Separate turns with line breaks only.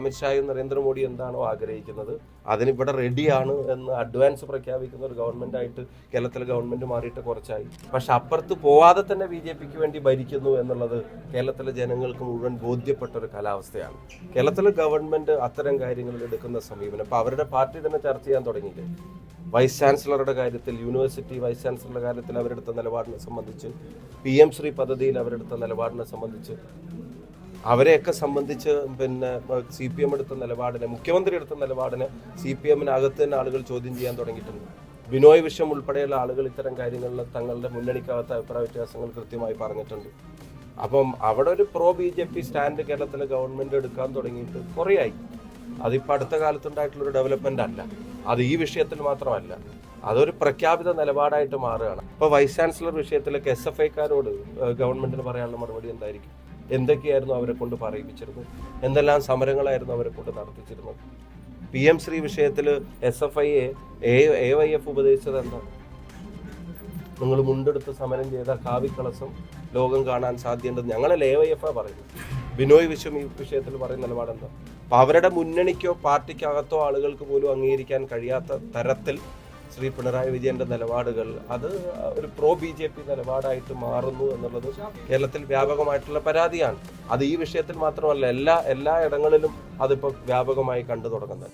അമിത്ഷായും നരേന്ദ്രമോദി എന്താണോ ആഗ്രഹിക്കുന്നത് അതിനിവിടെ റെഡിയാണ് എന്ന് അഡ്വാൻസ് പ്രഖ്യാപിക്കുന്ന ഒരു ഗവൺമെന്റ് ആയിട്ട് കേരളത്തിലെ ഗവൺമെന്റ് മാറിയിട്ട് കുറച്ചായി. പക്ഷെ അപ്പുറത്ത് പോവാതെ തന്നെ BJPക്ക് വേണ്ടി ഭരിക്കുന്നു എന്നുള്ളത് കേരളത്തിലെ ജനങ്ങൾക്ക് മുഴുവൻ ബോധ്യപ്പെട്ട ഒരു കാലാവസ്ഥയാണ്. കേരളത്തിലെ ഗവൺമെന്റ് അത്തരം കാര്യങ്ങളിൽ എടുക്കുന്ന സമീപനം ഇപ്പൊ അവരുടെ പാർട്ടി തന്നെ ചർച്ച ചെയ്യാൻ തുടങ്ങിയിട്ട് വൈസ് ചാൻസലറുടെ കാര്യത്തിൽ, യൂണിവേഴ്സിറ്റി വൈസ് ചാൻസലറുടെ കാര്യത്തിൽ അവരെടുത്ത നിലപാടിനെ സംബന്ധിച്ച്, PM ശ്രീ പദ്ധതിയിൽ അവരെടുത്ത നിലപാടിനെ സംബന്ധിച്ച്, അവരെയൊക്കെ സംബന്ധിച്ച് പിന്നെ CPM എടുത്ത നിലപാടിനെ, മുഖ്യമന്ത്രി എടുത്ത നിലപാടിനെ CPM-നകത്ത് തന്നെ ആളുകൾ ചോദ്യം ചെയ്യാൻ തുടങ്ങിയിട്ടുണ്ട്. ബിനോയ് വിശ്വം ഉൾപ്പെടെയുള്ള ആളുകൾ ഇത്തരം കാര്യങ്ങളിൽ തങ്ങളുടെ മുന്നണിക്കകത്ത് അഭിപ്രായ വ്യത്യാസങ്ങൾ കൃത്യമായി പറഞ്ഞിട്ടുണ്ട്. അപ്പം അവിടെ ഒരു BJP സ്റ്റാൻഡ് കേരളത്തിലെ ഗവൺമെന്റ് എടുക്കാൻ തുടങ്ങിയിട്ട് കുറേയായി. അതിപ്പോൾ അടുത്ത കാലത്തുണ്ടായിട്ടുള്ളൊരു ഡെവലപ്മെന്റ് അല്ല, അത് ഈ വിഷയത്തിൽ മാത്രമല്ല, അതൊരു പ്രഖ്യാപിത നിലപാടായിട്ട് മാറുകയാണ്. ഇപ്പോൾ വൈസ് ചാൻസലർ വിഷയത്തിലൊക്കെ SFIക്കാരോട് ഗവൺമെന്റിന് പറയാനുള്ള മറുപടി എന്തായിരിക്കും? എന്തൊക്കെയായിരുന്നു അവരെ കൊണ്ട് പറയിപ്പിച്ചിരുന്നത്? എന്തെല്ലാം സമരങ്ങളായിരുന്നു അവരെ കൊണ്ട് നടത്തിച്ചിരുന്നത്? PM ശ്രീ വിഷയത്തിൽ SFIയെ AYF ഉപദേശിച്ചത് എന്താ? നിങ്ങൾ മുണ്ടെടുത്ത് സമരം ചെയ്ത കാവിക്കളസം ലോകം കാണാൻ സാധ്യതയുണ്ടെന്ന് ഞങ്ങളല്ല, AYF പറയുന്നത്. ബിനോയ് വിശ്വം ഈ വിഷയത്തിൽ പറയുന്ന നിലപാടെന്താ? അപ്പം അവരുടെ മുന്നണിക്കോ പാർട്ടിക്കകത്തോ ആളുകൾക്ക് പോലും അംഗീകരിക്കാൻ കഴിയാത്ത തരത്തിൽ ശ്രീ പിണറായി വിജയന്റെ നിലപാടുകൾ അത് ഒരു BJP നിലപാടായിട്ട് മാറുന്നു എന്നുള്ളത് കേരളത്തിൽ വ്യാപകമായിട്ടുള്ള പരാതിയാണ്. അത് ഈ വിഷയത്തിൽ മാത്രമല്ല, എല്ലാ ഇടങ്ങളിലും അതിപ്പോൾ വ്യാപകമായി കണ്ടു തുടങ്ങുന്നത്.